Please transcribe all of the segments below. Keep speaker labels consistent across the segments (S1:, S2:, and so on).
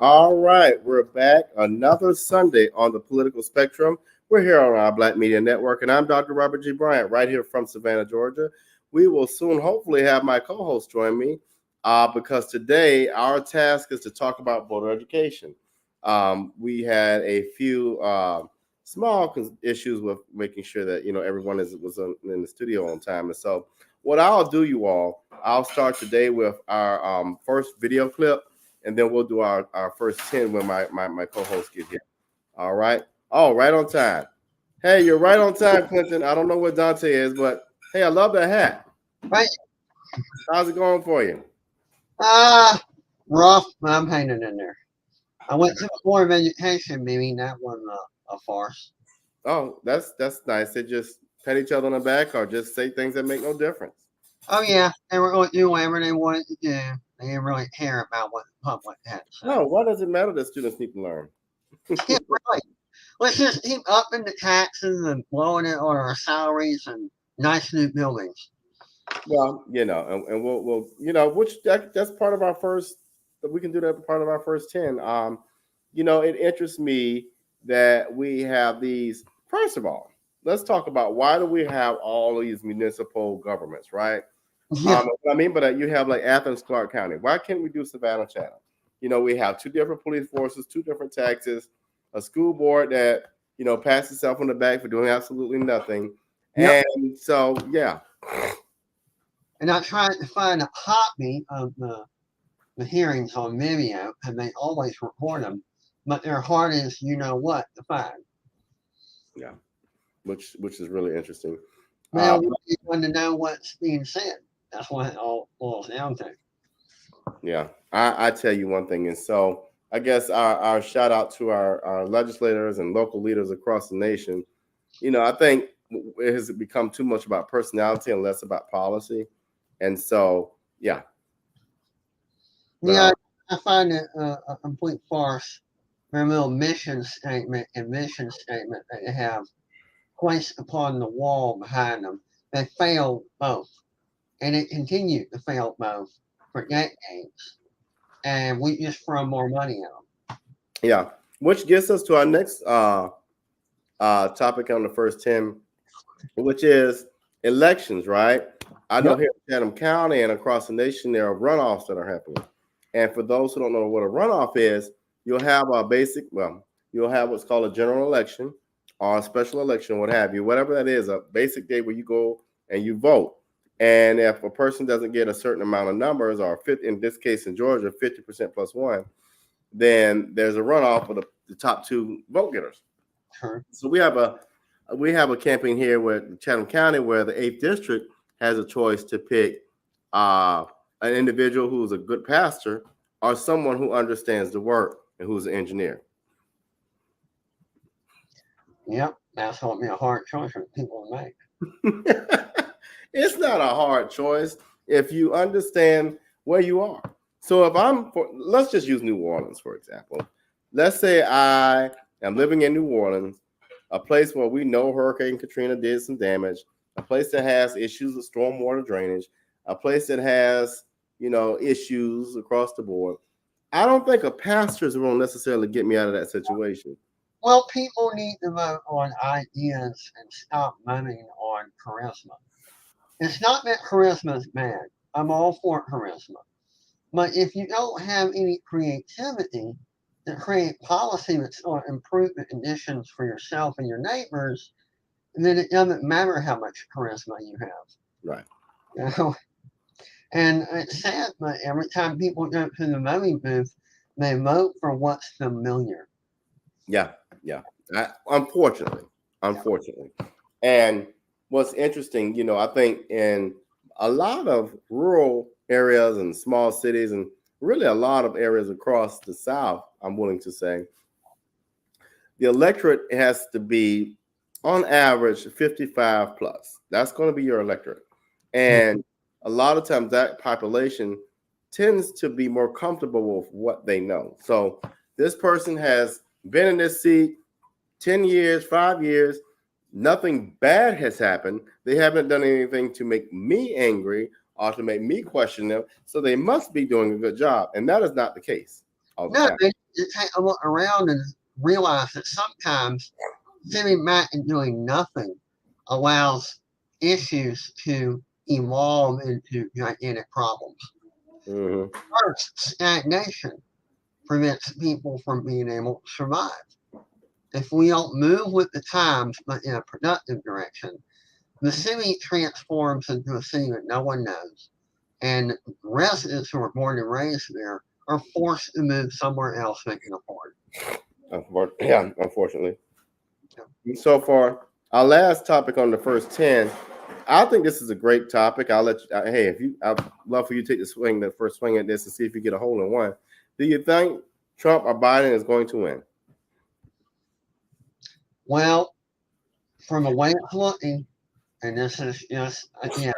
S1: All right, we're back another Sunday on the political spectrum. We're here on our Black Media Network, and I'm Dr. Robert G. Bryant, right here from Savannah, Georgia. We will soon, hopefully, have my co-host join me because today our task is to talk about voter education. We had a few small issues with making sure that everyone was in the studio on time, and so what I'll do, you all, I'll start today with our first video clip and then we'll do our first 10 when my co-host get here. All right. Oh, right on time. Hey, you're right on time, Clinton. I don't know what Dante is, but hey, I love that hat.
S2: Right.
S1: How's it going for you?
S2: Ah, rough, but I'm hanging in there. I went to a Board of Education meeting. That wasn't a farce.
S1: Oh, that's nice. They just pat each other on the back or just say things that make no difference.
S2: Oh, yeah, they were going to do whatever they wanted to do. They didn't really care about what the public had to say.
S1: No, why does it matter that students need to learn?
S2: Yeah, really. Let's just keep upping the taxes and blowing it on our salaries and nice new buildings.
S1: Well, and we'll which that's part of our first. We can do that part of our first 10. It interests me that we have these. First of all, let's talk about why do we have all these municipal governments, right?
S2: Yeah,
S1: But you have like Athens, Clark County. Why can't we do Savannah, Chatham? We have two different police forces, two different taxes, a school board that pats itself on the back for doing absolutely nothing,
S2: yep.
S1: and so yeah.
S2: And I tried to find a copy of the hearings on video, and they always record them, but they're hard as you know what to find.
S1: Yeah, which is really interesting.
S2: Well, you want to know what's being said. That's what it all boils down to.
S1: Yeah, I tell you one thing, and so I guess our shout out to our legislators and local leaders across the nation. I think it has become too much about personality and less about policy, and so yeah. But
S2: Yeah, I find it a complete farce. Their little mission statement and mission statement that they have placed upon the wall behind them. They failed both, and it continued to fail both for decades. And we just throw more money at them.
S1: yeah, which gets us to our next topic on the first 10, which is elections, right? I know
S2: Yep.
S1: here in Chatham County and across the nation, there are runoffs that are happening. And for those who don't know what a runoff is, you'll have you'll have what's called a general election or a special election, what have you, whatever that is, a basic day where you go and you vote. And if a person doesn't get a certain amount of numbers, or in this case in Georgia, 50% plus one, then there's a runoff for the top two vote getters.
S2: Sure.
S1: So we have a campaign here with Chatham County where the 8th district has a choice to pick an individual who's a good pastor or someone who understands the work and who's an engineer.
S2: Yep. That's going to be a hard choice for people to make.
S1: It's not a hard choice if you understand where you are. So let's just use New Orleans, for example. Let's say I am living in New Orleans, a place where we know Hurricane Katrina did some damage, a place that has issues with stormwater drainage, a place that has, issues across the board. I don't think a pastor is going to necessarily get me out of that situation.
S2: Well, people need to vote on ideas and stop voting on charisma. It's not that charisma is bad. I'm all for charisma. But if you don't have any creativity to create policy that's going to improve the conditions for yourself and your neighbors, then it doesn't matter how much charisma you have.
S1: Right.
S2: You know? And it's sad, but every time people go to the voting booth, they vote for what's familiar.
S1: Yeah. Yeah. Unfortunately. And what's interesting, I think in a lot of rural areas and small cities, and really a lot of areas across the South, I'm willing to say, the electorate has to be on average 55 plus. That's going to be your electorate. And a lot of times that population tends to be more comfortable with what they know. So this person has been in this seat 10 years, 5 years, nothing bad has happened. They haven't done anything to make me angry or to make me question them. So they must be doing a good job. And that is not the case. all the
S2: No,
S1: time.
S2: they just take a look around and realize that sometimes sitting back and doing nothing allows issues to evolve into gigantic problems.
S1: Hmm.
S2: First, stagnation prevents people from being able to survive. If we don't move with the times but in a productive direction, the city transforms into a city that no one knows, and residents who are born and raised there are forced to move somewhere else they can afford.
S1: Yeah, unfortunately. So far, our last topic on the first 10, I think this is a great topic. I'll let you, hey, if you, I'd love for you to take the first swing at this and see if you get a hole in one. Do you think Trump or Biden is going to win?
S2: Well, from the way it's looking, and this is just, again,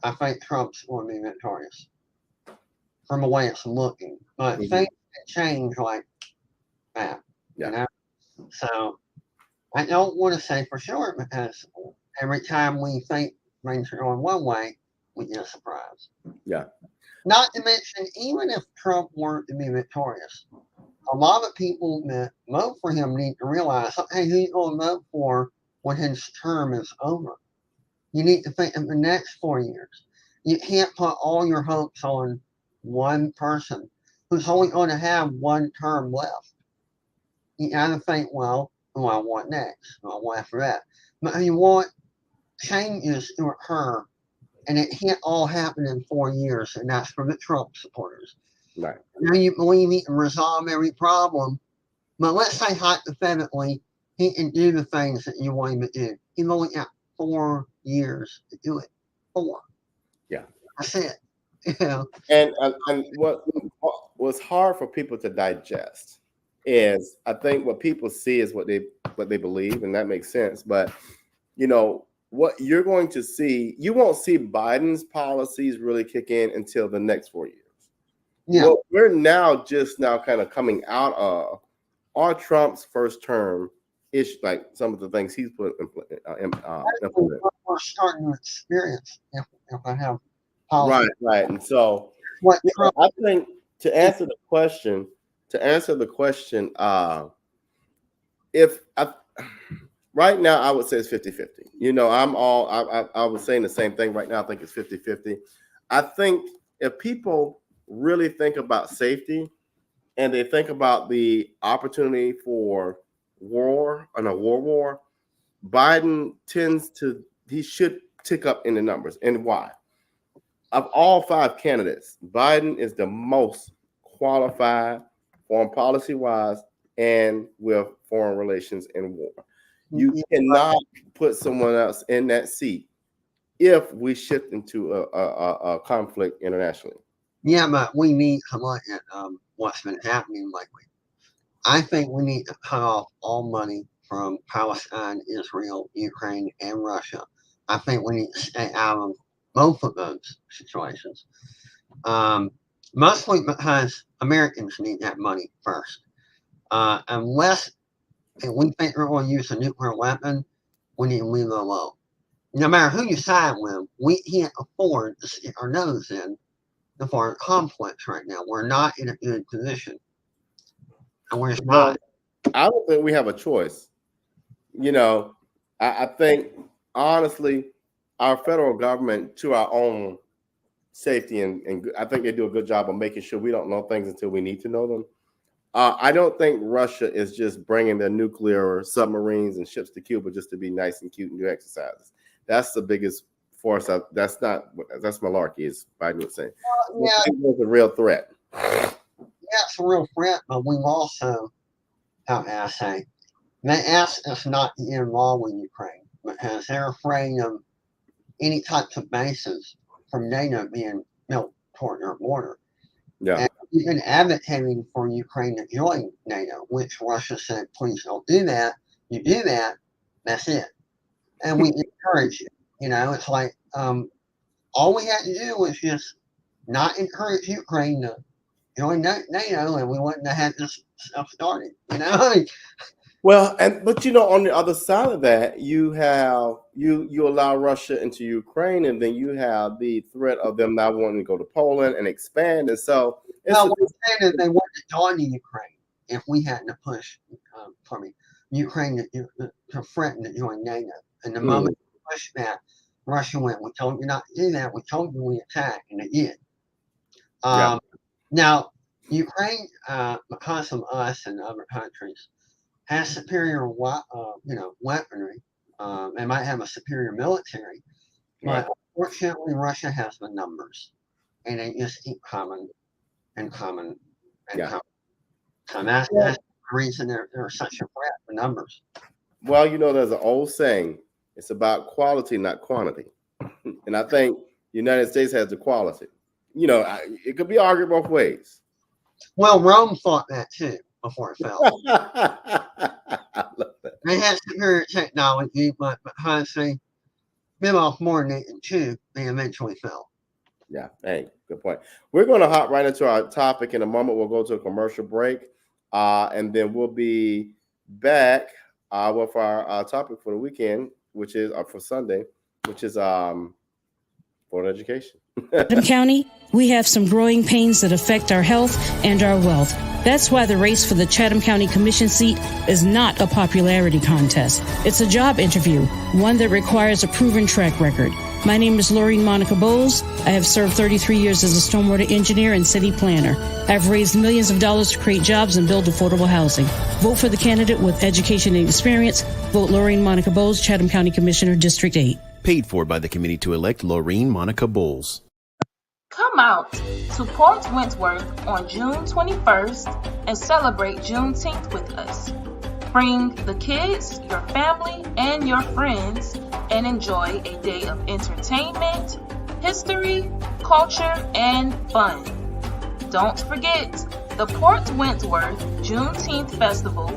S2: I think Trump's going to be victorious from the way it's looking. But
S1: Mhm.
S2: things can change like that,
S1: Yeah.
S2: you know? So I don't want to say for sure because every time we think things are going one way, we get a surprise.
S1: Yeah.
S2: Not to mention, even if Trump were to be victorious, a lot of people that vote for him need to realize, hey, who you going to vote for when his term is over? You need to think of the next 4 years. You can't put all your hopes on one person who's only going to have one term left. You got to think, well, who I want next? Who I want after that. But you want changes to occur, and it can't all happen in 4 years, and that's for the Trump supporters.
S1: Right.
S2: Now you believe he can resolve every problem, but let's say hypothetically he can do the things that you want him to do. He's only got 4 years to do it. 4.
S1: Yeah.
S2: That's it. You know?
S1: And what was hard for people to digest is, I think what people see is what they believe, and that makes sense. But you know what you're going to see, you won't see Biden's policies really kick in until the next 4 years.
S2: Yeah.
S1: What we're just now kind of coming out of are Trump's first term ish, like some of the things he's put implement.
S2: What we're starting to experience if I have policy.
S1: Right. And so
S2: What Trump
S1: I think to answer the question, if I, right now I would say it's 50-50. You know, I was saying the same thing right now. I think it's 50-50. I think if people really think about safety and they think about the opportunity for war and a war, Biden he should tick up in the numbers. And why? Of all 5 candidates, Biden is the most qualified foreign policy wise and with foreign relations and war. You cannot put someone else in that seat if we shift into a conflict internationally.
S2: Yeah, but we need to look at what's been happening lately. I think we need to cut off all money from Palestine, Israel, Ukraine, and Russia. I think we need to stay out of both of those situations. Mostly because Americans need that money first. Unless we think we're going to use a nuclear weapon, we need to leave it alone. No matter who you side with, we can't afford to stick our nose in the foreign conflicts right now. We're not in a good position. And we're just not.
S1: I don't think we have a choice. You know, I think honestly, our federal government, to our own safety, and I think they do a good job of making sure we don't know things until we need to know them. I don't think Russia is just bringing their nuclear submarines and ships to Cuba just to be nice and cute and do exercises. That's the biggest force. That's malarkey, as Biden would say.
S2: Yeah,
S1: It's a real threat.
S2: it's a real threat, but we've also, how can I say, they asked us not to get involved with Ukraine because they're afraid of any types of bases from NATO being built toward their border.
S1: Yeah.
S2: And we've been advocating for Ukraine to join NATO, which Russia said, please don't do that. You do that, that's it. And we encourage it. You know, it's like all we had to do was just not encourage Ukraine to join NATO, and we wouldn't have had this stuff started. You know,
S1: Well, but on the other side of that, you have you allow Russia into Ukraine, and then you have the threat of them not wanting to go to Poland and expand. And so,
S2: well, what I'm saying is they wanted to join the Ukraine if we hadn't to push, Ukraine to threaten to join NATO. And the moment we pushed that, Russia went, "We told you not to do that. We told you we attack," and they did. Now, Ukraine, because of us and other countries, has superior, weaponry. They might have a superior military, but unfortunately, Russia has the numbers, and they just keep coming and coming and coming. So that's the reason they're such a threat for numbers.
S1: Well, there's an old saying: it's about quality, not quantity. And I think the United States has the quality. It could be argued both ways.
S2: Well, Rome thought that too before it fell.
S1: I love that.
S2: They had superior technology, but because they bit off more than they can chew, they eventually fell.
S1: Yeah, hey, good point. We're going to hop right into our topic in a moment. We'll go to a commercial break, and then we'll be back with our topic for the weekend, which is for Sunday, which is board education.
S3: Chatham County, we have some growing pains that affect our health and our wealth. That's why the race for the Chatham County Commission seat is not a popularity contest. It's a job interview, one that requires a proven track record. My name is Laureen Monica Bowles. I have served 33 years as a stormwater engineer and city planner. I've raised millions of dollars to create jobs and build affordable housing. Vote for the candidate with education and experience. Vote Laureen Monica Bowles, Chatham County Commissioner, District 8.
S4: Paid for by the committee to elect Laureen Monica Bowles.
S5: Come out to Port Wentworth on June 21st and celebrate Juneteenth with us. Bring the kids, your family, and your friends and enjoy a day of entertainment, history, culture, and fun. Don't forget, the Port Wentworth Juneteenth Festival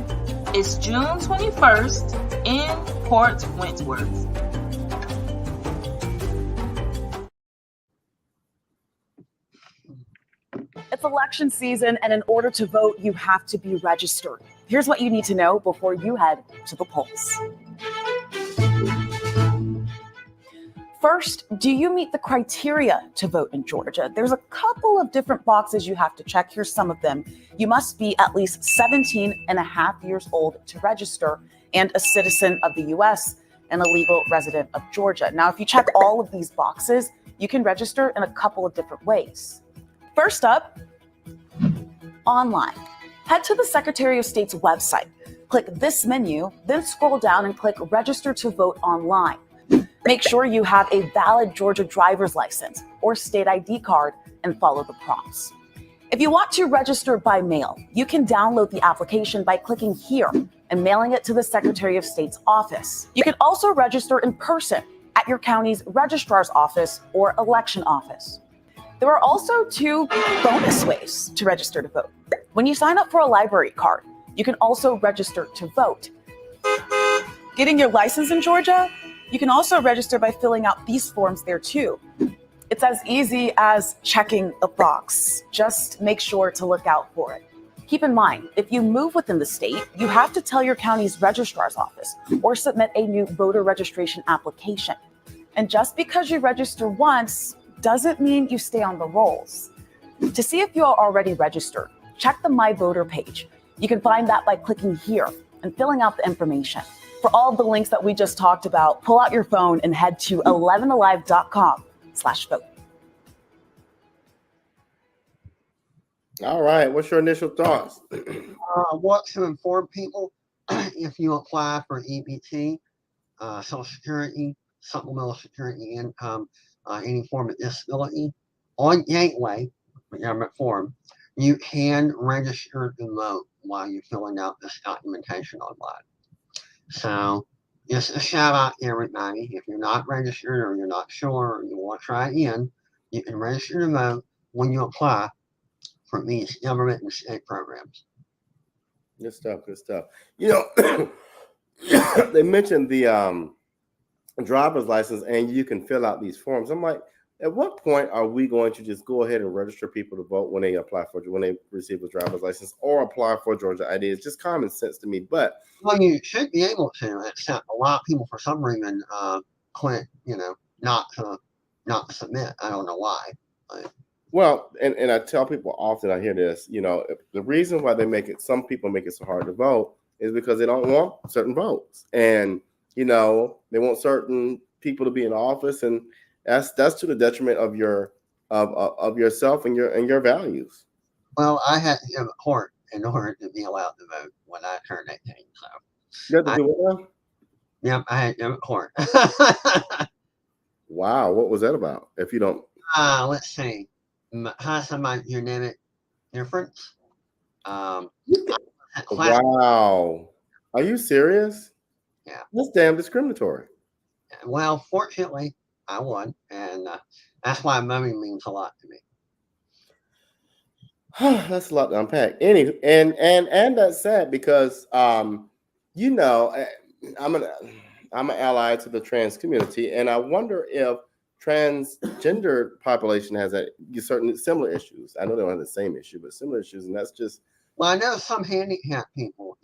S5: is June 21st in Port Wentworth.
S6: It's election season, and in order to vote, you have to be registered. Here's what you need to know before you head to the polls. First, do you meet the criteria to vote in Georgia? There's a couple of different boxes you have to check. Here's some of them. You must be at least 17 and a half years old to register and a citizen of the U.S. and a legal resident of Georgia. Now, if you check all of these boxes, you can register in a couple of different ways. First up, online. Head to the Secretary of State's website. Click this menu, then scroll down and click Register to Vote Online. Make sure you have a valid Georgia driver's license or state ID card and follow the prompts. If you want to register by mail, you can download the application by clicking here and mailing it to the Secretary of State's office. You can also register in person at your county's registrar's office or election office. There are also two bonus ways to register to vote. When you sign up for a library card, you can also register to vote. Getting your license in Georgia? You can also register by filling out these forms there too. It's as easy as checking a box. Just make sure to look out for it. Keep in mind, if you move within the state, you have to tell your county's registrar's office or submit a new voter registration application. And just because you register once doesn't mean you stay on the rolls. To see if you are already registered, check the My Voter page. You can find that by clicking here and filling out the information. For all of the links that we just talked about, pull out your phone and head to 11alive.com/vote.
S1: All right. What's your initial thoughts?
S2: I want to inform people if you apply for EBT, Social Security, Supplemental Security Income, any form of disability, on Gateway, the government form, you can register to vote while you're filling out this documentation online. So just a shout out to everybody. If you're not registered or you're not sure or you want to try again, you can register to vote when you apply for these government and state programs.
S1: Good stuff. Good stuff. They mentioned the driver's license and you can fill out these forms. I'm like, At what point are we going to just go ahead and register people to vote when they receive a driver's license or apply for Georgia ID? It's just common sense to me. But
S2: Well, you should be able to, except a lot of people for some reason click, not to submit. I don't know why. But,
S1: well, and I tell people often, I hear this, the reason why some people make it so hard to vote is because they don't want certain votes. And, they want certain people to be in office, and that's to the detriment of of yourself and your values.
S2: well, I had to go to court in order to be allowed to vote when I turned 18. So,
S1: You have to do it now?
S2: yep, I had to go to court.
S1: Wow, what was that about? If you don't,
S2: Let's see. Has some dynamic difference? Class-
S1: wow, are you serious?
S2: Yeah.
S1: That's damn discriminatory.
S2: Well, fortunately, I won, and that's why voting means a lot to me.
S1: That's a lot to unpack. And that's sad because I'm an ally to the trans community, and I wonder if transgender population has certain similar issues. I know they don't have the same issue, but similar issues, and that's just.
S2: Well, I know some handicapped people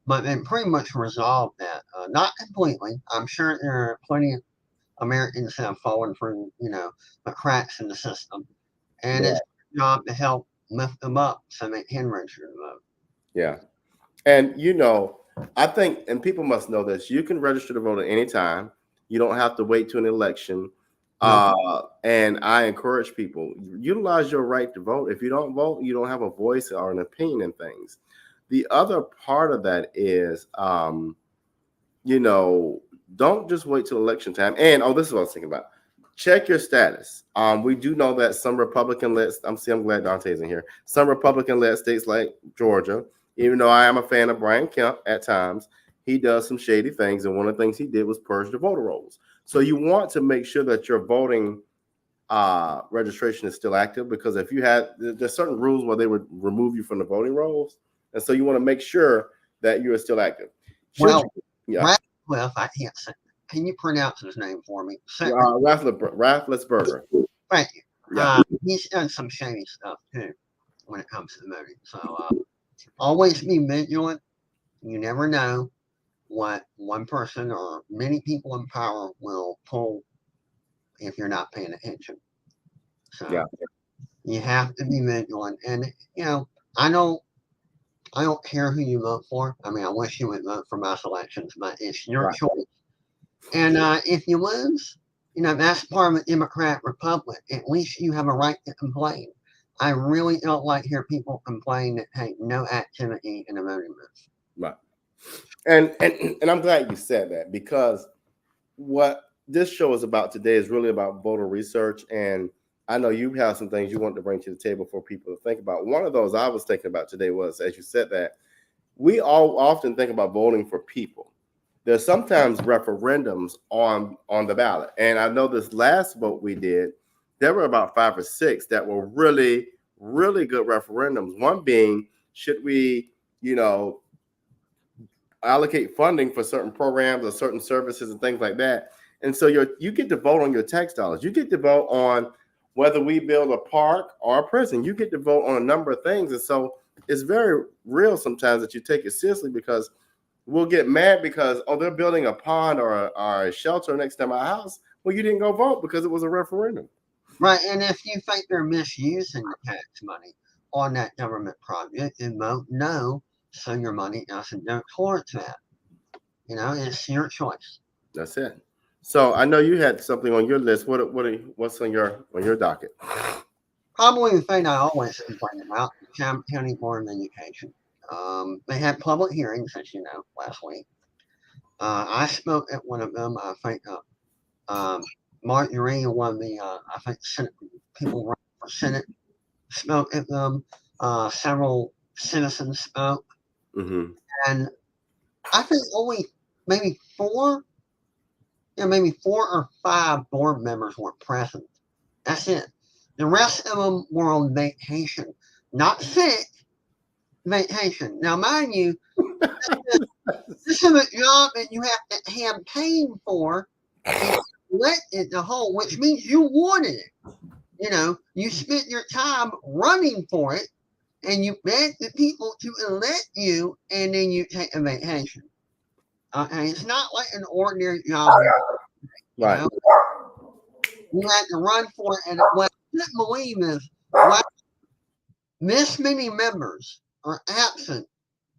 S2: but they pretty much resolved that. Not completely. I'm sure there are plenty of Americans that have fallen through, the cracks in the system, and it's a job to help lift them up so they can register to vote.
S1: Yeah, and I think, and people must know this, you can register to vote at any time. You don't have to wait to an election. And I encourage people, utilize your right to vote. If you don't vote, you don't have a voice or an opinion in things. The other part of that is, don't just wait till election time. And, this is what I was thinking about. Check your status. We do know that some Republican-led, I'm glad Dante's in here. Some Republican-led states like Georgia, even though I am a fan of Brian Kemp at times, he does some shady things. And one of the things he did was purge the voter rolls. So you want to make sure that your voting registration is still active, because if there's certain rules where they would remove you from the voting rolls. And so you want to make sure that you are still active.
S2: Ratcliffe, I can't say. Can you pronounce his name for me?
S1: Rafflesberger.
S2: Thank you.
S1: Yeah.
S2: He's done some shady stuff too when it comes to voting. So always be vigilant. You never know what one person or many people in power will pull if you're not paying attention. So you have to be vigilant. And I don't care who you vote for. I mean, I wish you would vote for mass elections, but it's your choice. And if you lose, that's part of a Democrat republic. At least you have a right to complain. I really don't like to hear people complain that, hey, no activity in the voting booth.
S1: Right. And I'm glad you said that, because what this show is about today is really about voter research. And I know you have some things you want to bring to the table for people to think about. One of those I was thinking about today was, as you said, that we all often think about voting for people. There's sometimes referendums on the ballot. And I know this last vote we did, there were about 5 or 6 that were really, really good referendums. One being, should we, allocate funding for certain programs or certain services and things like that. And so you get to vote on your tax dollars. You get to vote on whether we build a park or a prison. You get to vote on a number of things. And so it's very real sometimes that you take it seriously, because we'll get mad because, they're building a pond or a shelter next to my house. Well, you didn't go vote because it was a referendum.
S2: Right. And if you think they're misusing the tax money on that government project, then vote no, so your money doesn't go towards that. It's your choice.
S1: That's it. So I know you had something on your list. What's on your docket?
S2: Probably the thing I always complain about, the Chatham County Board of Education. They had public hearings, as you know, last week. I spoke at one of them. I think Mark Urania, one of the Senate people running for Senate, spoke at them. Several citizens spoke.
S1: Mm-hmm.
S2: And I think only maybe 4 or 5 board members were present. That's it. The rest of them were on vacation, not sick, vacation. Now, mind you, this is a job that you have to campaign for. elected the whole, which means you wanted it. You know, you spent your time running for it, and you begged the people to elect you, and then you take a vacation. Okay, it's not like an ordinary job. You
S1: Right.
S2: know? You had to run for it, and what I couldn't believe is why this many members are absent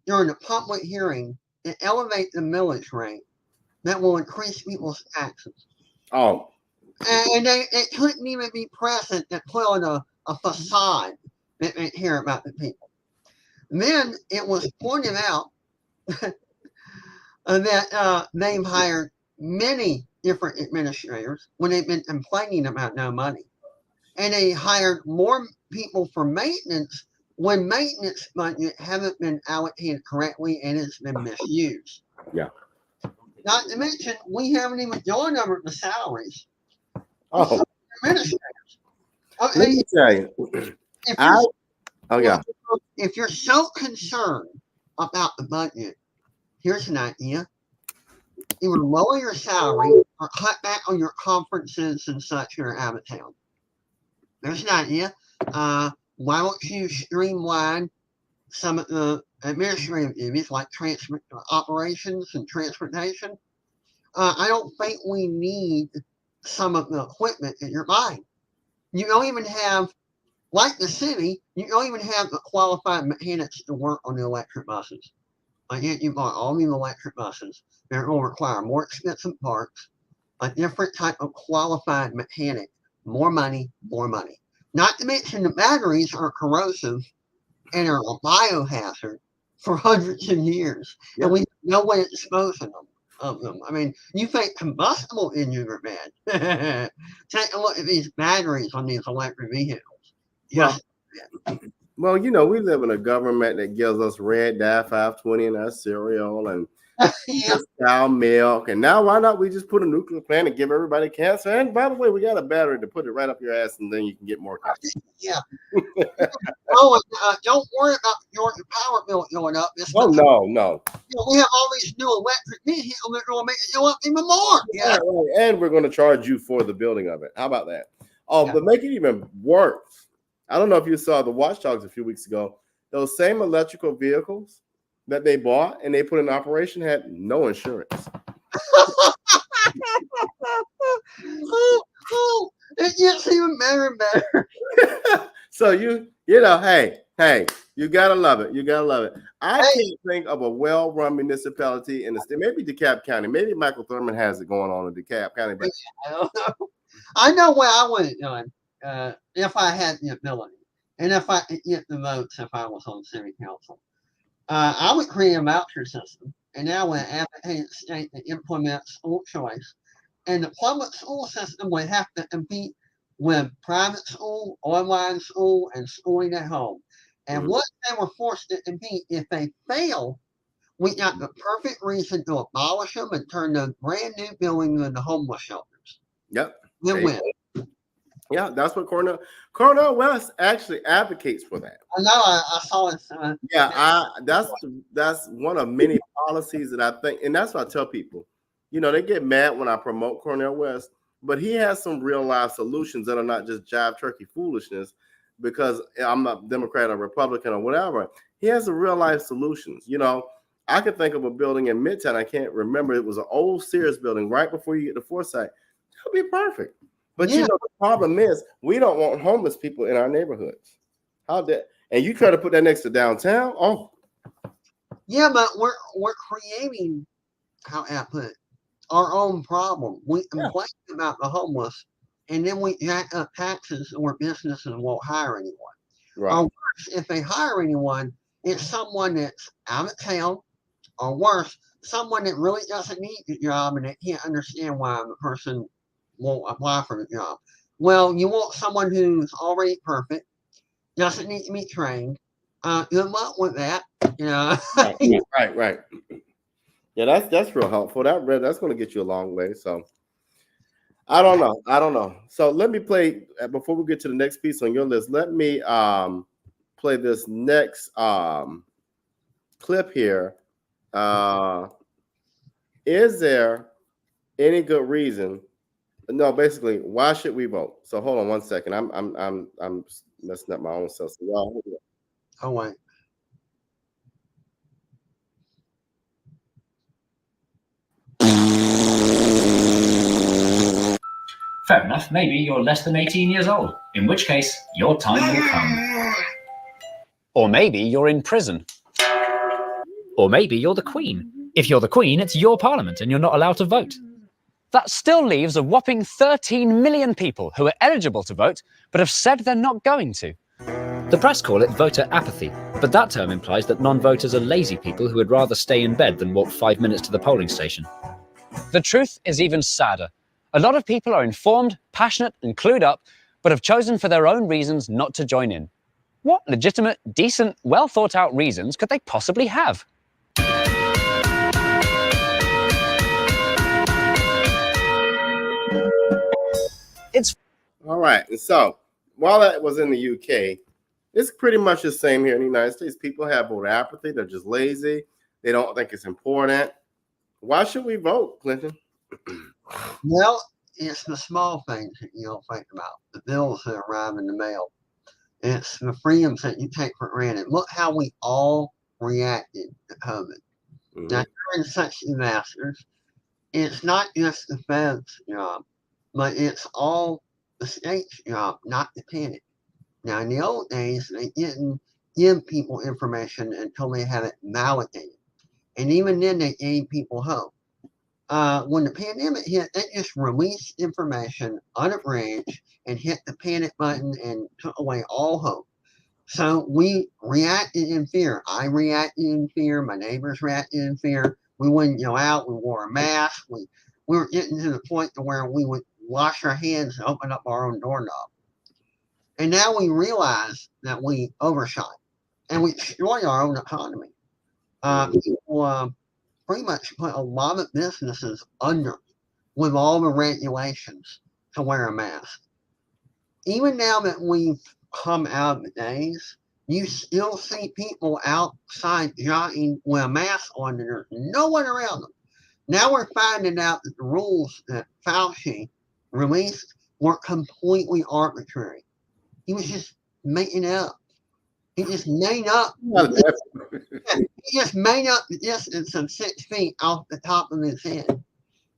S2: during a public hearing to elevate the millage rate that will increase people's taxes.
S1: Oh,
S2: And they couldn't even be present and put on a facade that they hear about the people. And then it was pointed out that they've hired many different administrators when they've been complaining about no money. And they hired more people for maintenance when maintenance budget haven't been allocated correctly and it's been misused.
S1: Yeah.
S2: Not to mention, we haven't even gone over the salaries of
S1: oh.
S2: administrators.
S1: Let me tell you.
S2: If
S1: I,
S2: you're,
S1: oh yeah.
S2: if you're so concerned about the budget, here's an idea. Either lower your salary or cut back on your conferences and such that are out of town. There's an idea. Why don't you streamline some of the administrative duties like operations and transportation? I don't think we need some of the equipment that you're buying. You don't even have, like the city, you don't even have the qualified mechanics to work on the electric buses. Yet you bought all these electric buses. They're going to require more expensive parts, a different type of qualified mechanic, more money, more money. Not to mention the batteries are corrosive and are a biohazard for hundreds of years.
S1: Yeah.
S2: And we have no way of disposing of them. I mean, you think combustible engines are bad. Take a look at these batteries on these electric vehicles.
S1: Well, well, you know, we live in a government that gives us red dye 520 in our cereal and
S2: Yeah.
S1: cow milk. And now why not we just put a nuclear plant and give everybody cancer? And by the way, we got a battery to put it right up your ass and then you can get more cancer.
S2: Yeah. Oh, and, don't worry about your power bill going up.
S1: Oh, no.
S2: You know, we have all these new electric vehicles that are going to make it go up even more. Yeah.
S1: Right. And we're going to charge you for the building of it. How about that? Oh,
S2: Yeah.
S1: but make it even worse. I don't know if you saw the Watchdogs a few weeks ago. Those same electrical vehicles that they bought and they put in operation had no insurance.
S2: It gets even better and better.
S1: So you know, hey, you gotta love it. You gotta love it. I
S2: Hey.
S1: can't think of a well-run municipality in the state. Maybe DeKalb County. Maybe Michael Thurman has it going on in DeKalb County. But
S2: I don't know. I know what I would have done if I had the ability and if I could get the votes if I was on city council. I would create a voucher system and I would advocate a state that implements school choice. And the public school system would have to compete with private school, online school, and schooling at home. And
S1: Mhm.
S2: once they were forced to compete, if they fail, we got the perfect reason to abolish them and turn those brand new buildings into homeless shelters.
S1: yep.
S2: Then
S1: Hey.
S2: win.
S1: Yeah, that's what Cornel West actually advocates for that.
S2: I know I saw it.
S1: Yeah, that's one of many policies that I think, and that's what I tell people. You know, they get mad when I promote Cornel West, but he has some real life solutions that are not just jive turkey foolishness because I'm not Democrat or Republican or whatever. He has some real life solutions. You know, I could think of a building in Midtown. I can't remember. It was an old Sears building right before you get to Forsyth. That would be perfect. But you
S2: Yeah.
S1: know, the problem is we don't want homeless people in our neighborhoods. How that? And you try to put that next to downtown? Oh,
S2: Yeah, but we're creating, how I put it, our own problem. We complain about the homeless, and then we jack up taxes or businesses won't hire anyone.
S1: right.
S2: Or worse, if they hire anyone, it's someone that's out of town, or worse, someone that really doesn't need the job and they can't understand why the person won't apply for the job. Well, you want someone who's already perfect, doesn't need to be trained. Good luck with that. You know.
S1: Right. Yeah, that's real helpful. That's going to get you a long way. So I don't know. So let me play before we get to the next piece on your list. Let me play this next clip here. Is there any good reason No, basically, why should we vote? So hold on one second. I'm messing up my own self. So y'all, hold on.
S2: Oh wait.
S7: Fair enough, maybe you're less than 18 years old, in which case your time will come.
S8: Or maybe you're in prison.
S9: Or maybe you're the Queen. If you're the Queen, it's your parliament and you're not allowed to vote.
S8: That still leaves a whopping 13 million people who are eligible to vote, but have said they're not going to.
S9: The press call it voter apathy, but that term implies that non-voters are lazy people who would rather stay in bed than walk 5 minutes to the polling station.
S8: The truth is even sadder. A lot of people are informed, passionate, and clued up, but have chosen for their own reasons not to join in. What legitimate, decent, well-thought-out reasons could they possibly have? It's
S1: All right. And so while that was in the UK, it's pretty much the same here in the United States. People have voter apathy. They're just lazy. They don't think it's important. Why should we vote, Clinton?
S2: Well, it's the small things that you don't think about. The bills that arrive in the mail. It's the freedoms that you take for granted. Look how we all reacted to COVID.
S1: Mhm.
S2: Now, during such disasters, it's not just the feds' job, but it's all the state's job not to panic. Now, in the old days, they didn't give people information until they had it validated. And even then, they gave people hope. When the pandemic hit, they just released information unabridged and hit the panic button and took away all hope. So we reacted in fear. I reacted in fear. My neighbors reacted in fear. We wouldn't go out. We wore a mask. We were getting to the point to where we would wash our hands and open up our own doorknob. And now we realize that we overshot and we destroyed our own economy. People pretty much put a lot of businesses under with all the regulations to wear a mask. Even now that we've come out of the days, you still see people outside jogging with a mask on and there's no one around them. Now we're finding out that the rules that Fauci released were completely arbitrary. He was just making it up. He just made up. He just made up the distance of 6 feet off the top of his head.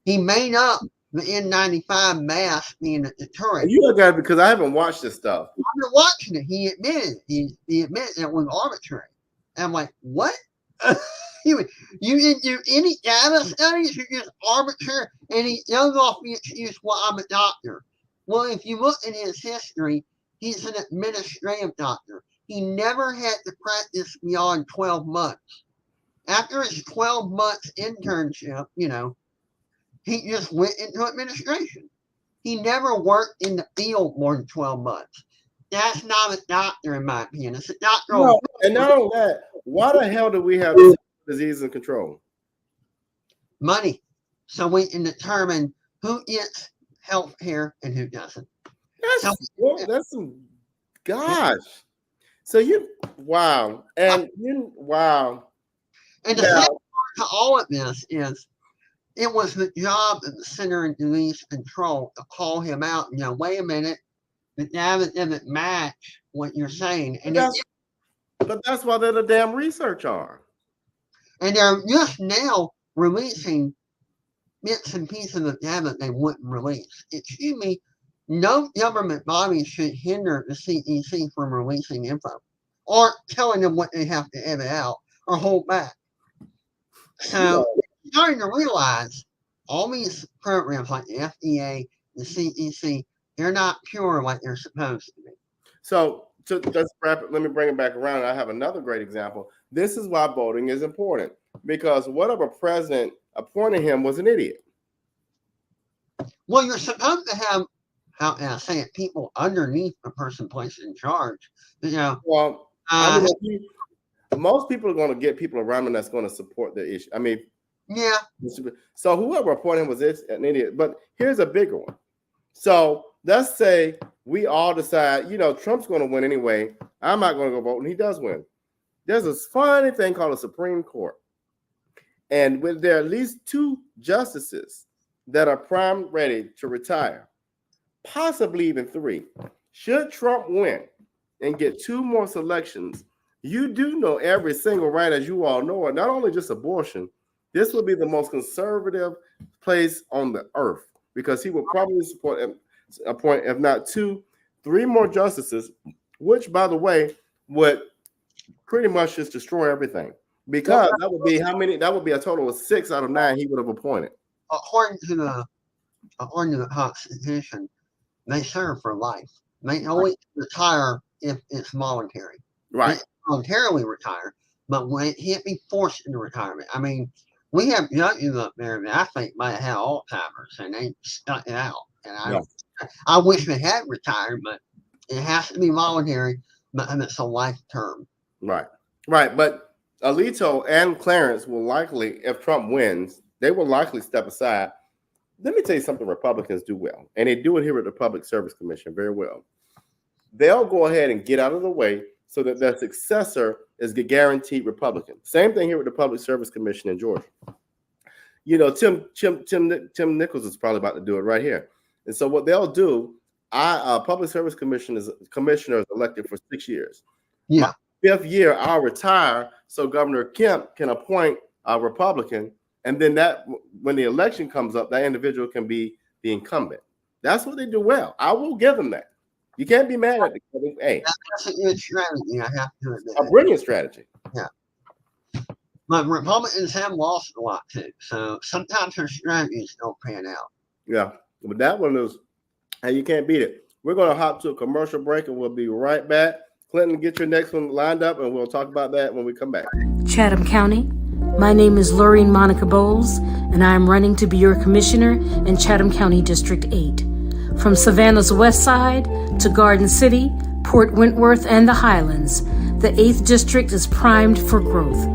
S2: He made up the N95 mask being a deterrent.
S1: You look at it because I haven't watched this stuff.
S2: I've been watching it. He admitted he admitted it was arbitrary. And I'm like, what? you didn't do any data studies? You're just arbitrary. And he goes off the excuse, well, I'm a doctor. Well, if you look at his history, he's an administrative doctor. He never had to practice beyond 12 months. After his 12 months internship, he just went into administration. He never worked in the field more than 12 months. That's not a doctor, in my opinion. It's a doctor.
S1: No, and not only that, why the hell do we have disease in control?
S2: Money. So we can determine who gets health care and who doesn't.
S1: That's some gosh. So wow. And wow.
S2: And the second part to all of this is it was the job of the Center of Disease Control to call him out and wait a minute, the data doesn't match what you're saying. And
S1: but that's why they're the damn research arm.
S2: And they're just now releasing bits and pieces of data they wouldn't release. Excuse me, no government body should hinder the CDC from releasing info or telling them what they have to edit out or hold back. So you're starting to realize all these programs like the FDA, the CDC, they're not pure like they're supposed to be.
S1: So let's wrap it. Let me bring it back around. I have another great example. This is why voting is important, because whatever president appointed him was an idiot.
S2: Well, you're supposed to have, how can I say it, people underneath the person placed in charge.
S1: Well, most people are going to get people around them that's going to support the issue. I mean,
S2: yeah.
S1: So whoever appointed him was an idiot. But here's a bigger one. So let's say we all decide, Trump's going to win anyway. I'm not going to go vote, and he does win. There's this funny thing called a Supreme Court. And when there are at least 2 justices that are prime ready to retire, possibly even 3. Should Trump win and get 2 more selections, you do know every single right, as you all know, not only just abortion, this would be the most conservative place on the earth, because he would probably appoint, if not 2, 3 more justices, which, by the way, would pretty much just destroy everything. Because that would be how many? That would be a total of 6 out of 9 he would have appointed.
S2: According to the Constitution, they serve for life. They only retire if it's voluntary.
S1: Right.
S2: They voluntarily retire, but it can't be forced into retirement. I mean, we have judges up there that I think might have Alzheimer's and they stuck it out. And I wish they had retired, but it has to be voluntary, and it's a life term.
S1: Right. Right. But Alito and Clarence will likely, if Trump wins, they will likely step aside. Let me tell you something Republicans do well, and they do it here at the Public Service Commission very well. They'll go ahead and get out of the way so that their successor is the guaranteed Republican. Same thing here with the Public Service Commission in Georgia. You know, Tim Nichols is probably about to do it right here. And so what they'll do, Public Service Commission is commissioner is elected for 6 years.
S2: Yeah.
S1: My 5th year, I'll retire so Governor Kemp can appoint a Republican. And then that, when the election comes up, that individual can be the incumbent. That's what they do well. I will give them that. You can't be mad at the hey.
S2: That's a good strategy. I have to admit.
S1: A brilliant strategy.
S2: Yeah. But Republicans have lost a lot too. So sometimes their strategies don't pan out.
S1: Yeah. But that one is, hey, you can't beat it. We're going to hop to a commercial break and we'll be right back. Clinton, get your next one lined up and we'll talk about that when we come back.
S3: Chatham County. My name is Lorraine Monica Bowles, and I am running to be your commissioner in Chatham County District 8. From Savannah's west side to Garden City, Port Wentworth, and the Highlands, the 8th District is primed for growth.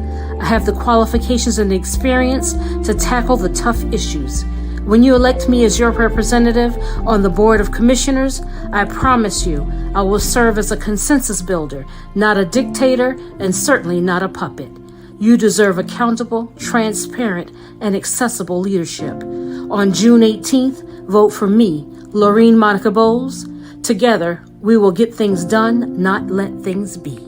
S3: I have the qualifications and experience to tackle the tough issues. When you elect me as your representative on the Board of Commissioners, I promise you I will serve as a consensus builder, not a dictator, and certainly not a puppet. You deserve accountable, transparent, and accessible leadership. On June 18th, vote for me, Lorraine Monica Bowles. Together, we will get things done, not let things be.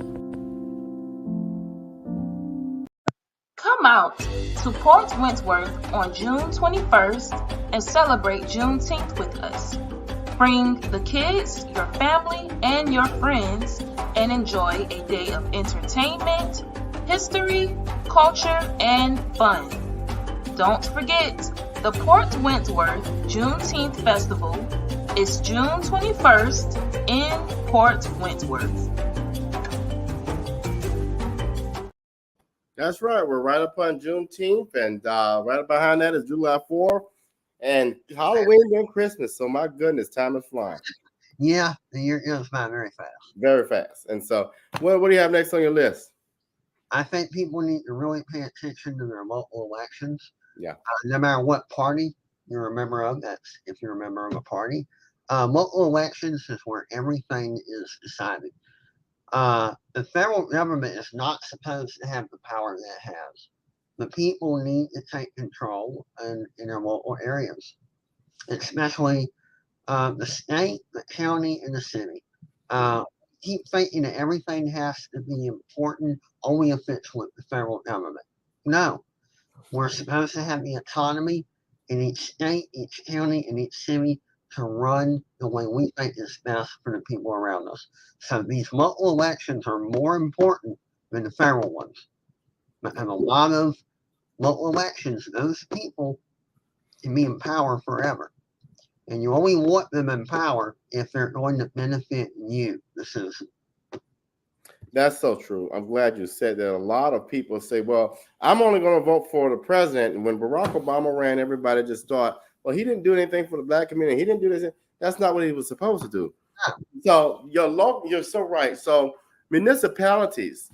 S5: Come out to Port Wentworth on June 21st and celebrate Juneteenth with us. Bring the kids, your family, and your friends and enjoy a day of entertainment, history, culture, and fun. Don't forget, the Port Wentworth Juneteenth Festival is June 21st in Port Wentworth.
S1: That's right. We're right up on Juneteenth, and right behind that is July 4th and Halloween and Christmas. So my goodness, time is flying.
S2: Yeah, the year goes by very fast.
S1: Very fast. And so what do you have next on your list?
S2: I think people need to really pay attention to their local elections.
S1: Yeah.
S2: No matter what party you're a member of, that's if you're a member of a party. Local elections is where everything is decided. The federal government is not supposed to have the power that it has. The people need to take control in their local areas, especially the state, the county, and the city. Keep thinking that everything has to be important only if it's with the federal government. No, we're supposed to have the autonomy in each state, each county, and each city to run the way we think is best for the people around us. So these local elections are more important than the federal ones. And a lot of local elections, those people can be in power forever. And you only want them in power if they're going to benefit you, the citizen.
S1: That's so true. I'm glad you said that. A lot of people say, well, I'm only going to vote for the president. And when Barack Obama ran, everybody just thought, well, he didn't do anything for the black community. He didn't do this. That's not what he was supposed to do. So you're so right. So municipalities,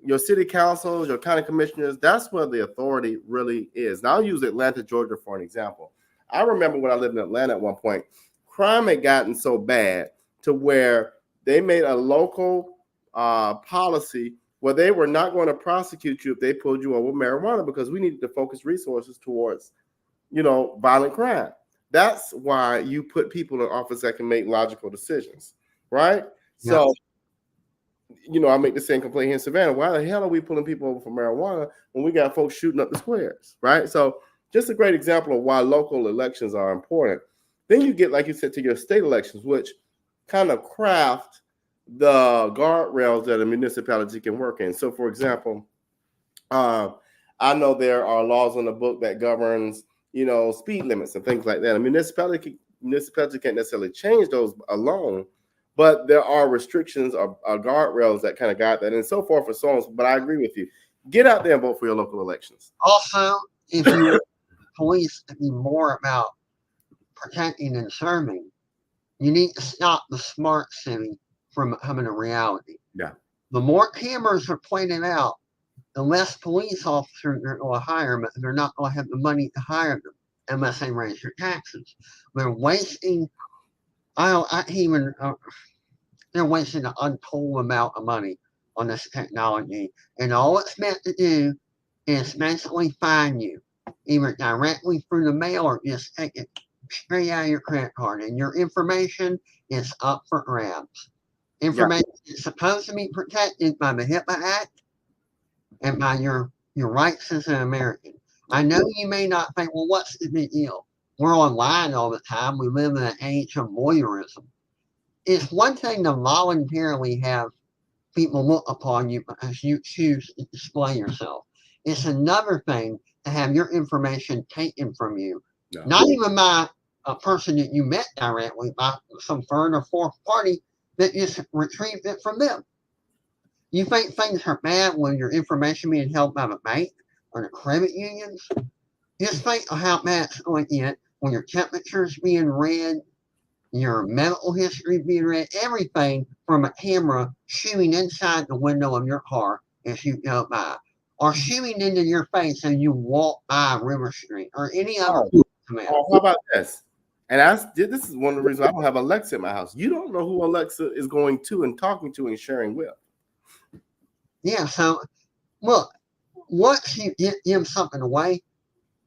S1: your city councils, your county commissioners, that's where the authority really is. Now I'll use Atlanta, Georgia for an example. I remember when I lived in Atlanta at one point, crime had gotten so bad to where they made a local policy where they were not going to prosecute you if they pulled you over marijuana because we needed to focus resources towards, violent crime. That's why you put people in office that can make logical decisions, right?
S2: Yeah.
S1: So, I make the same complaint here in Savannah. Why the hell are we pulling people over for marijuana when we got folks shooting up the squares, right? So just a great example of why local elections are important. Then you get, like you said, to your state elections, which kind of craft the guardrails that a municipality can work in. So, for example, I know there are laws on the book that governs, speed limits and things like that. A municipality can't necessarily change those alone, but there are restrictions or guardrails that kind of guide that, and so forth and so on. But I agree with you. Get out there and vote for your local elections.
S2: Also, if you want police to be more about protecting and serving, you need to stop the smart city from becoming a reality.
S1: Yeah.
S2: The more cameras are pointed out, the less police officers they're going to hire, but they're not going to have the money to hire them unless they raise their taxes. They're wasting. They're wasting an untold amount of money on this technology, and all it's meant to do is basically fine you, either directly through the mail or just take it straight out of your credit card, and your information is up for grabs. Information is supposed to be protected by the HIPAA Act and by your rights as an American. I know you may not think, well, what's the big deal? We're online all the time. We live in an age of voyeurism. It's one thing to voluntarily have people look upon you because you choose to display yourself. It's another thing to have your information taken from you, not even by a person that you met directly, by some third or fourth party that just retrieved it from them. You think things are bad when your information being held by the bank or the credit unions? Just think of how bad it's going to get when your temperature's being read, your medical history being read, everything from a camera shooting inside the window of your car as you go by, or shooting into your face as you walk by River Street or any other.
S1: How about this? And this is one of the reasons I don't have Alexa in my house. You don't know who Alexa is going to and talking to and sharing with.
S2: Yeah, so look, once you give something away,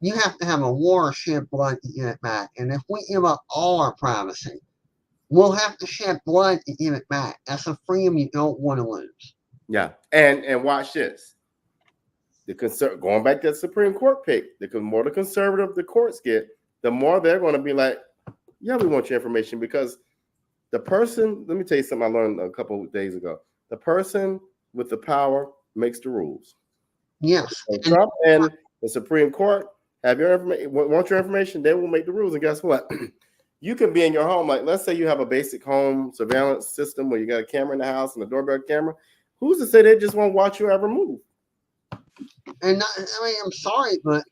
S2: you have to have a war or shed blood to get it back. And if we give up all our privacy, we'll have to shed blood to give it back. That's a freedom you don't want to lose.
S1: Yeah, and watch this. Going back to the Supreme Court pick, the more the conservative the courts get, the more they're going to be like, yeah, we want your information, because the person, let me tell you something I learned a couple of days ago. The person with the power makes the rules.
S2: Yes.
S1: So Trump and the Supreme Court have your information, want your information, they will make the rules. And guess what? You can be in your home, like let's say you have a basic home surveillance system where you got a camera in the house and a doorbell camera. Who's to say they just won't watch you ever move?
S2: And I mean, I'm sorry, but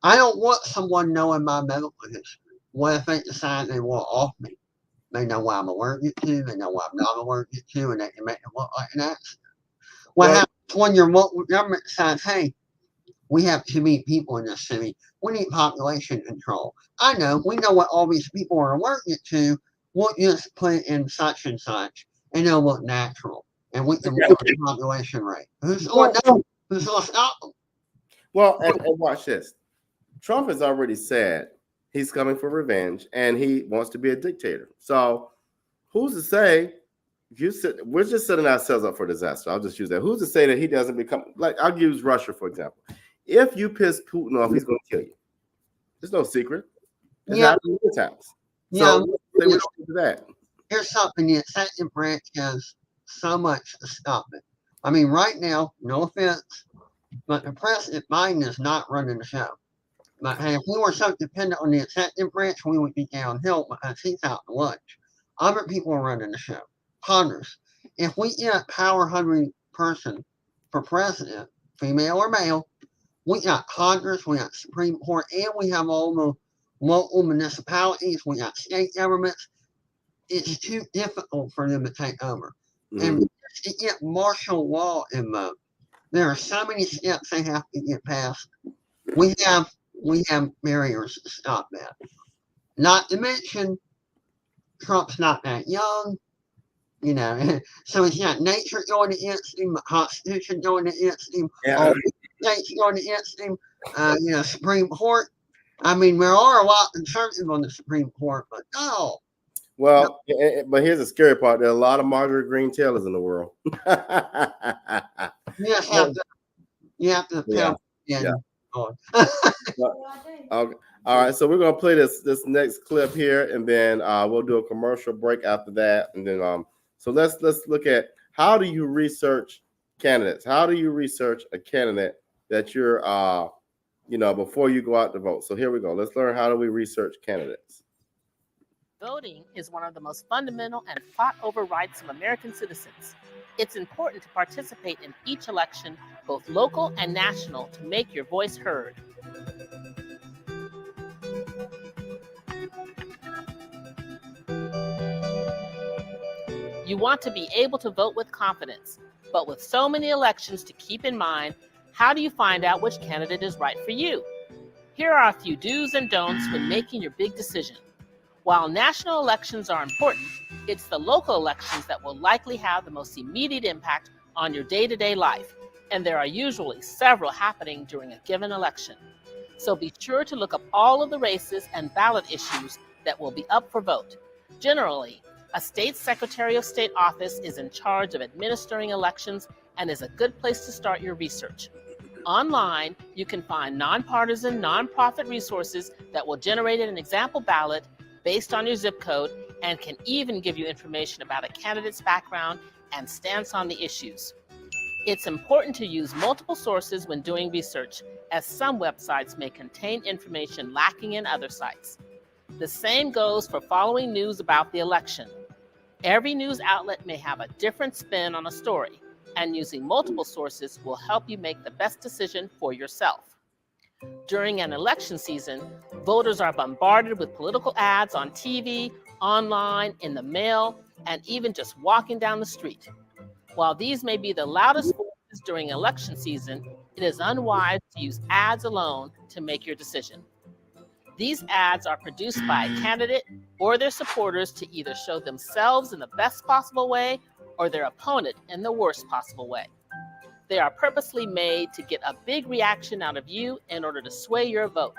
S2: I don't want someone knowing my medical history. What if they decide they want off me? They know what I'm allergic to, they know what I'm not allergic to, and they can make it look like an accident. What happens when your local government decides, hey, we have too many people in this city, we need population control. I know, we know what all these people are allergic to, we'll just put it in such and such, and it'll look natural. And we can lower the population rate. Who's going to stop them?
S1: Well, and watch this. Trump has already said he's coming for revenge and he wants to be a dictator. So who's to say we're just setting ourselves up for disaster. I'll just use that. Who's to say that he doesn't become, like, I'll use Russia, for example. If you piss Putin off, he's going to kill you. There's no secret. It's happened many times. So we don't do that.
S2: Here's something the executive branch has so much to stop it. I mean, right now, no offense, but the President Biden is not running the show. But hey, if we were so dependent on the executive branch, we would be downhill because he's out to lunch. Other people are running the show. Congress. If we get a power-hungry person for president, female or male, we got Congress, we got Supreme Court, and we have all the local municipalities, we got state governments. It's too difficult for them to take over. And to get martial law invoked, there are so many steps they have to get past. We have barriers to stop that. Not to mention, Trump's not that young, you know, so he's got nature going against him, the Constitution going against him, all the states going against him. Supreme Court. I mean, there are a lot of conservatives on the Supreme Court, but no.
S1: Well, but here's the scary part. There are a lot of Margaret Green Taylors in the world.
S2: You have to
S1: Yeah. Okay. All right, so we're gonna play this next clip here, and then we'll do a commercial break after that, and then so let's look at how do you research candidates? How do you research a candidate that you're before you go out to vote? So here we go. Let's learn how do we research candidates.
S10: Voting is one of the most fundamental and fought-over rights of American citizens. It's important to participate in each election, both local and national, to make your voice heard. You want to be able to vote with confidence, but with so many elections to keep in mind, how do you find out which candidate is right for you? Here are a few do's and don'ts when making your big decision. While national elections are important, it's the local elections that will likely have the most immediate impact on your day-to-day life, and there are usually several happening during a given election. So be sure to look up all of the races and ballot issues that will be up for vote. Generally, a state Secretary of State office is in charge of administering elections and is a good place to start your research. Online, you can find nonpartisan, nonprofit resources that will generate an example ballot based on your zip code and can even give you information about a candidate's background and stance on the issues. It's important to use multiple sources when doing research, as some websites may contain information lacking in other sites. The same goes for following news about the election. Every news outlet may have a different spin on a story, and using multiple sources will help you make the best decision for yourself. During an election season, voters are bombarded with political ads on TV, online, in the mail, and even just walking down the street. While these may be the loudest voices during election season, it is unwise to use ads alone to make your decision. These ads are produced by a candidate or their supporters to either show themselves in the best possible way or their opponent in the worst possible way. They are purposely made to get a big reaction out of you in order to sway your vote.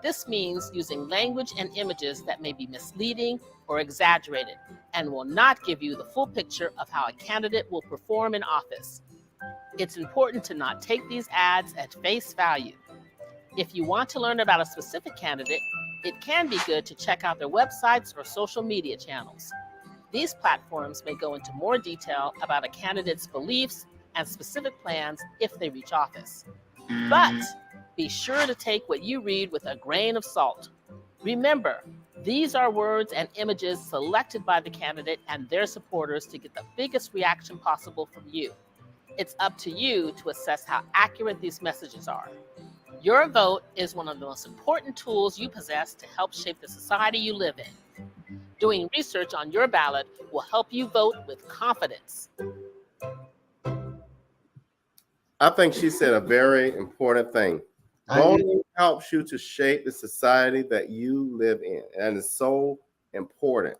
S10: This means using language and images that may be misleading or exaggerated and will not give you the full picture of how a candidate will perform in office. It's important to not take these ads at face value. If you want to learn about a specific candidate, it can be good to check out their websites or social media channels. These platforms may go into more detail about a candidate's beliefs and specific plans if they reach office. But be sure to take what you read with a grain of salt. Remember, these are words and images selected by the candidate and their supporters to get the biggest reaction possible from you. It's up to you to assess how accurate these messages are. Your vote is one of the most important tools you possess to help shape the society you live in. Doing research on your ballot will help you vote with confidence.
S1: I think she said a very important thing. Voting helps you to shape the society that you live in, and it's so important.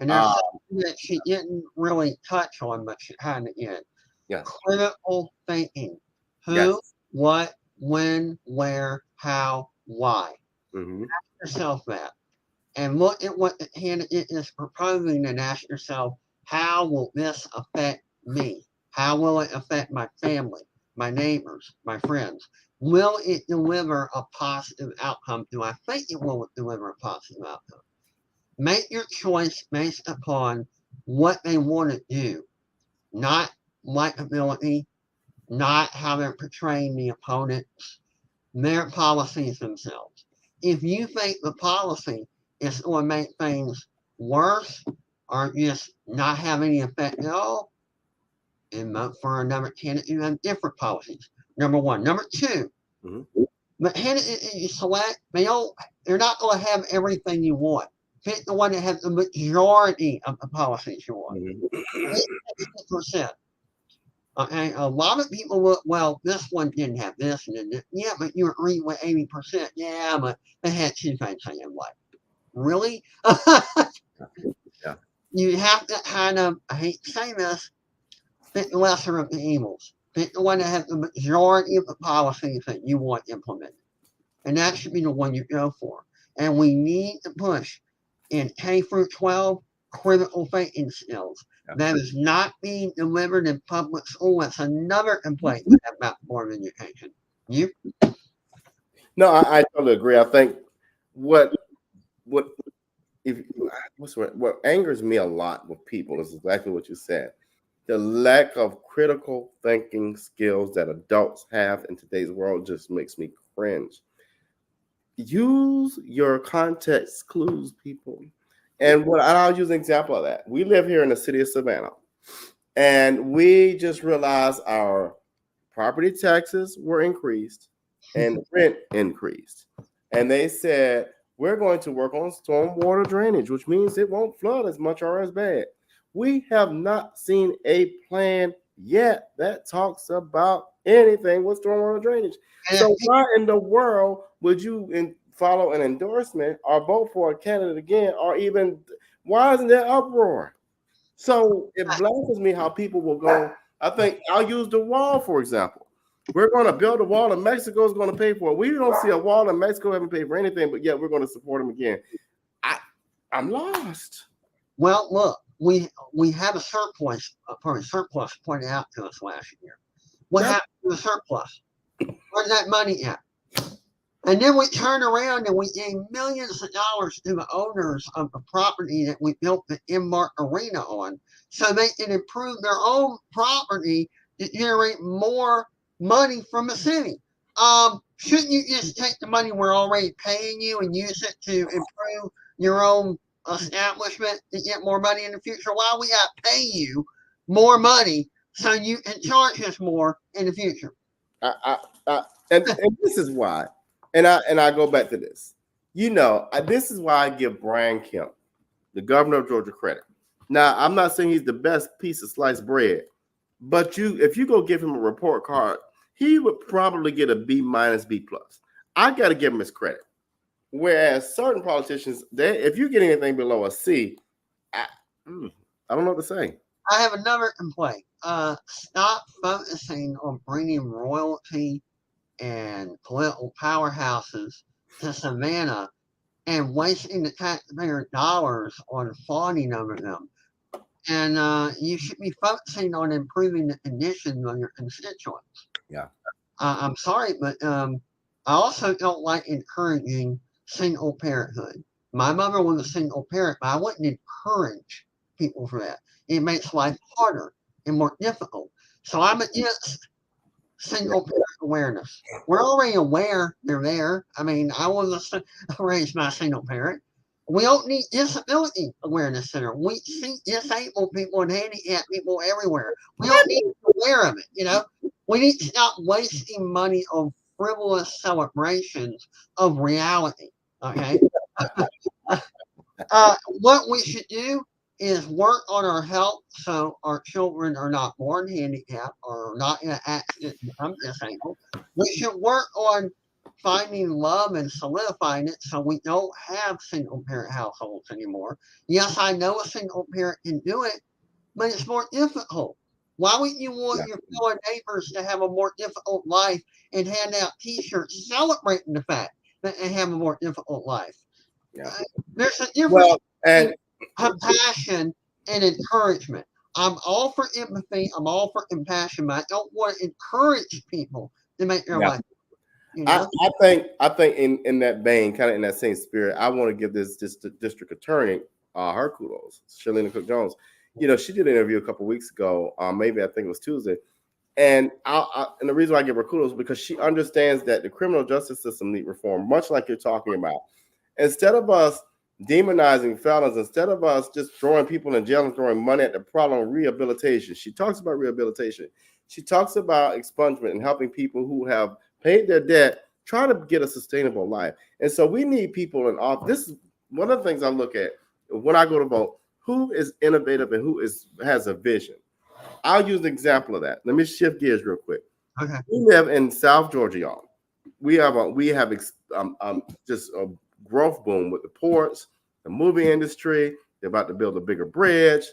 S2: And there's something that she didn't really touch on, but she kind of did.
S1: Yeah.
S2: Critical thinking. Who,
S1: Yes.
S2: what, when, where, how, why.
S1: Mm-hmm.
S2: Ask yourself that. And look at what the candidate is proposing and ask yourself, how will this affect me? How will it affect my family, my neighbors, my friends? Will it deliver a positive outcome? Do I think it will deliver a positive outcome? Make your choice based upon what they want to do, not likability, not how they're portraying the opponents, their policies themselves. If you think the policy is going to make things worse or just not have any effect at all, and vote for another candidate who has different policies. Number one. Number two, the candidate you select, they're not going to have everything you want. Pick the one that has the majority of the policies you want. 60%. Okay, a lot of people look, well, this one didn't have this, and then yeah, but you agree with 80%. Yeah, but they had two things I didn't like. Really? You have to kind of, I hate to say this, fit the lesser of the evils. Pick the one that has the majority of the policies that you want implemented. And that should be the one you go for. And we need to push in K through 12 critical thinking skills. That is not being delivered in public school. That's another complaint we have about board education. You?
S1: No, I totally agree. I think what angers me a lot with people is exactly what you said. The lack of critical thinking skills that adults have in today's world just makes me cringe. Use your context clues, people. And I'll use an example of that. We live here in the city of Savannah, and we just realized our property taxes were increased and rent increased. And they said, we're going to work on stormwater drainage, which means it won't flood as much or as bad. We have not seen a plan yet that talks about anything with stormwater drainage. So why in the world would you follow an endorsement or vote for a candidate again, or even why isn't there uproar? So it baffles me how people will go. I think I'll use the wall, for example. We're going to build a wall and Mexico is going to pay for it. We don't see a wall and Mexico haven't paid for anything, but yet we're going to support them again. I'm lost.
S2: Well, look, we have a surplus pointed out to us last year. What happened to the surplus? Where's that money at? And then we turn around and we gave millions of dollars to the owners of the property that we built the Embark Arena on, so they can improve their own property to generate more money from the city. Shouldn't you just take the money we're already paying you and use it to improve your own establishment to get more money in the future? Why we got to pay you more money so you can charge us more in the future?
S1: And this is why. And I go back to this. This is why I give Brian Kemp, the governor of Georgia, credit. Now, I'm not saying he's the best piece of sliced bread, but if you go give him a report card, he would probably get a B-, B+. I got to give him his credit. Whereas certain politicians, if you get anything below a C, I don't know what to say.
S2: I have another complaint. Stop focusing on bringing royalty and political powerhouses to Savannah and wasting the taxpayer dollars on fawning over them. And you should be focusing on improving the conditions of your constituents.
S1: Yeah.
S2: I'm sorry, but I also don't like encouraging single parenthood. My mother was a single parent, but I wouldn't encourage people for that. It makes life harder and more difficult. So I'm against single parent awareness. We're already aware they're there. I mean, I was raised by a single parent. We don't need disability awareness center. We see disabled people and handicapped people everywhere. We don't need to be aware of it. We need to stop wasting money on frivolous celebrations of reality. Okay. What we should do is work on our health so our children are not born handicapped or not in an accident and become disabled. We should work on finding love and solidifying it so we don't have single parent households anymore. Yes, I know a single parent can do it, but it's more difficult. Why wouldn't you want your fellow neighbors to have a more difficult life and hand out t-shirts celebrating the fact that they have a more difficult life? There's a difference between compassion and encouragement. I'm all for empathy. I'm all for compassion, but I don't want to encourage people to make their life.
S1: I think in that vein, kind of in that same spirit, I want to give this district attorney her kudos, Shalina Cook Jones. She did an interview a couple weeks ago. Maybe I think it was Tuesday, and and the reason why I give her kudos is because she understands that the criminal justice system needs reform, much like you're talking about. Instead of us demonizing felons, instead of us just throwing people in jail and throwing money at the problem of rehabilitation, she talks about rehabilitation. She talks about expungement and helping people who have paid their debt, try to get a sustainable life. And so we need people in office. This is one of the things I look at when I go to vote. Who is innovative and who has a vision? I'll use an example of that. Let me shift gears real quick.
S2: Okay.
S1: We live in South Georgia, y'all. We have just a growth boom with the ports, the movie industry. They're about to build a bigger bridge.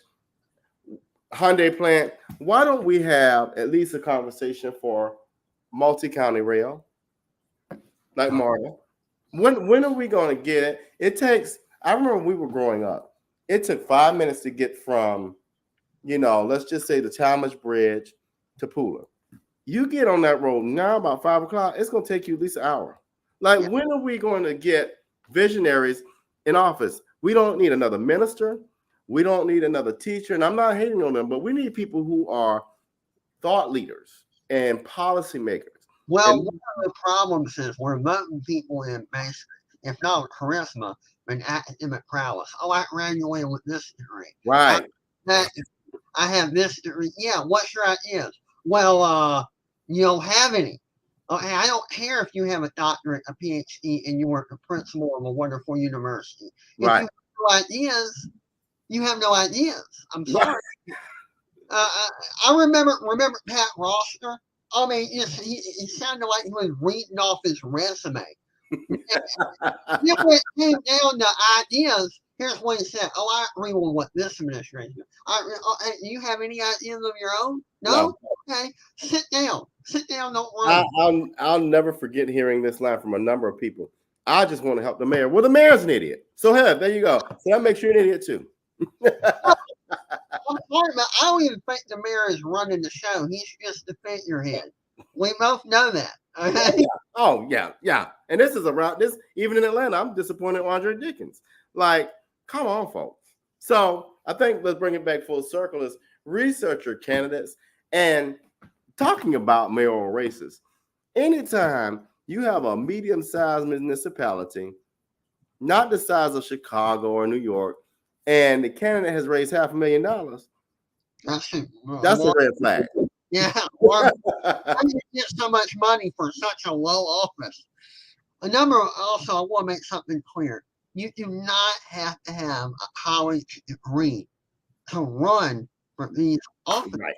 S1: Hyundai plant. Why don't we have at least a conversation for multi-county rail, like Marta? When are we going to get it? It takes. I remember when we were growing up. It took 5 minutes to get from, let's just say the Talmadge Bridge to Pooler. You get on that road now about 5 o'clock. It's going to take you at least an hour. Like, when are we going to get visionaries in office? We don't need another minister. We don't need another teacher. And I'm not hating on them, but we need people who are thought leaders and policymakers.
S2: Well, one of the problems is we're voting people in basically, if not charisma, and academic prowess. Oh, I graduated with this degree.
S1: Right.
S2: I have this degree. Yeah, what's your ideas? Well, you don't have any. Okay, I don't care if you have a doctorate, a PhD, and you were a principal of a wonderful university.
S1: Right.
S2: If you have no ideas, you have no ideas. I'm sorry. I remember Pat Roster. I mean, he sounded like he was reading off his resume. Then when it came down to ideas, here's what he said. Oh, I agree with what this administration. Do you have any ideas of your own? No? Okay. Sit down. Don't run.
S1: I'll never forget hearing this line from a number of people. I just want to help the mayor. Well, the mayor's an idiot. So there you go. So that makes you an idiot too.
S2: I'm sorry, but I don't even think the mayor is running the show. He's just the figurehead. We both know that. Okay?
S1: Oh, yeah. And this is around this, even in Atlanta, I'm disappointed in Andre Dickens. Like, come on, folks. So I think let's bring it back full circle is researcher candidates and talking about mayoral races. Anytime you have a medium-sized municipality, not the size of Chicago or New York, and the candidate has raised $500,000, that's a red flag.
S2: Yeah, or how do you get so much money for such a low office? Also, I want to make something clear. You do not have to have a college degree to run for these offices.
S1: Right.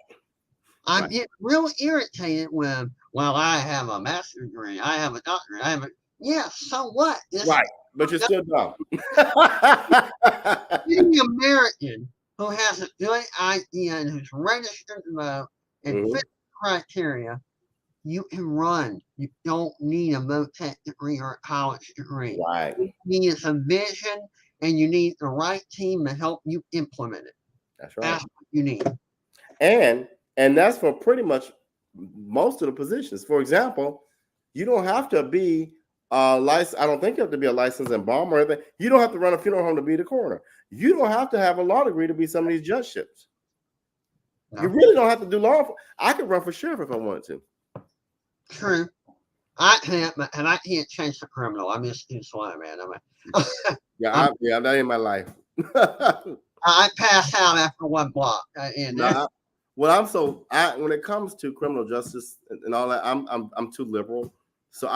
S2: I get real irritated when, well, I have a master's degree, I have a doctorate, yeah, so what?
S1: Right, but you're still dumb.
S2: Any American who has a good idea and who's registered to vote and fit the criteria, you can run. You don't need a VOTEC degree or a college degree.
S1: Right.
S2: What you need is a vision, and you need the right team to help you implement it.
S1: That's right.
S2: That's what you need.
S1: And that's for pretty much most of the positions. For example, you don't have to be licensed. I don't think you have to be a licensed embalmer or anything. You don't have to run a funeral home to be the coroner. You don't have to have a law degree to be some of these judgeships. No. You really don't have to do law. I could run for sheriff if I wanted to.
S2: True. I can't, and I can't change the criminal. I'm just too slow, man.
S1: That ain't my life.
S2: I pass out after one block.
S1: When it comes to criminal justice and all that, I'm too liberal. So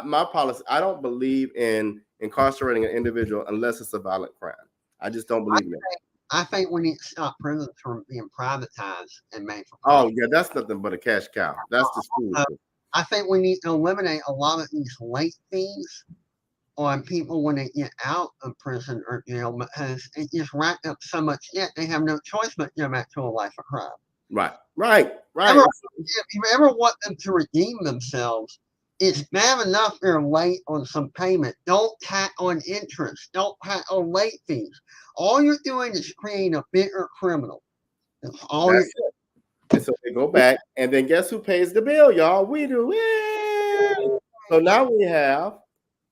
S1: my policy, I don't believe in incarcerating an individual unless it's a violent crime. I just don't believe in it.
S2: I think we need to stop prisons from being privatized and made for
S1: profit. Oh, yeah, that's nothing but a cash cow. That's just foolishness.
S2: I think we need to eliminate a lot of these late fees on people when they get out of prison or jail because it just racked up so much debt they have no choice but to go back to a life of crime.
S1: Right.
S2: If you ever want them to redeem themselves, it's bad enough they're late on some payment. Don't tack on interest. Don't tack on late fees. All you're doing is creating a bigger criminal. That's all you're doing.
S1: And so they go back, and then guess who pays the bill, y'all? We do. Yay! So now we have,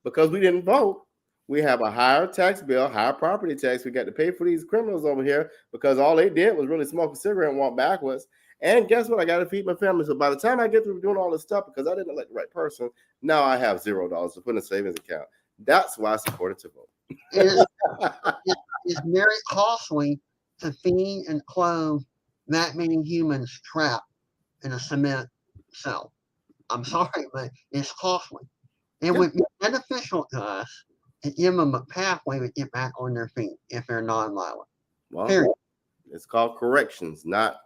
S1: because we didn't vote, we have a higher tax bill, higher property tax. We got to pay for these criminals over here because all they did was really smoke a cigarette and walk backwards. And guess what? I got to feed my family. So by the time I get through doing all this stuff, because I didn't elect the right person, now I have $0 to put in a savings account. That's why I supported to vote.
S2: It's very costly to feed and clothe that many humans trapped in a cement cell. I'm sorry, but it's costly. It would be beneficial to us to give them a pathway to get back on their feet if they're nonviolent.
S1: Well, it's called corrections, not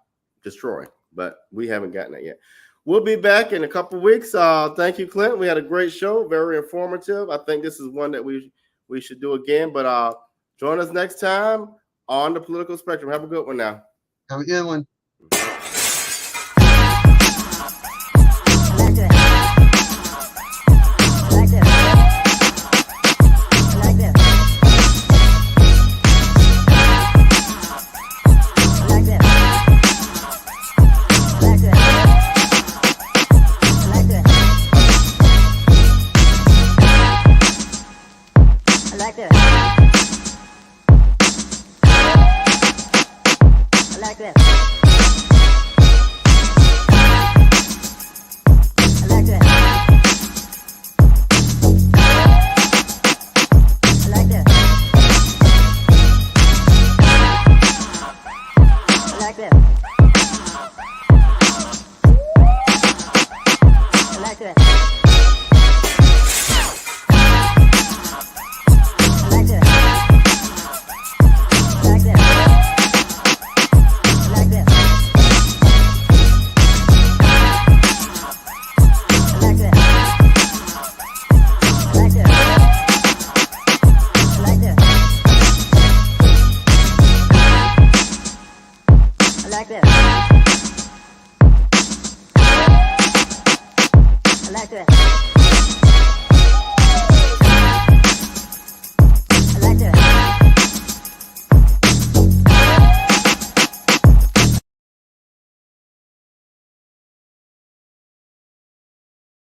S1: destroy, but we haven't gotten that yet. We'll be back in a couple of weeks. Thank you, Clint. We had a great show, very informative. I think this is one that we should do again, but join us next time on the Political Spectrum. Have a good one now.
S2: Have a good one.
S11: I like that.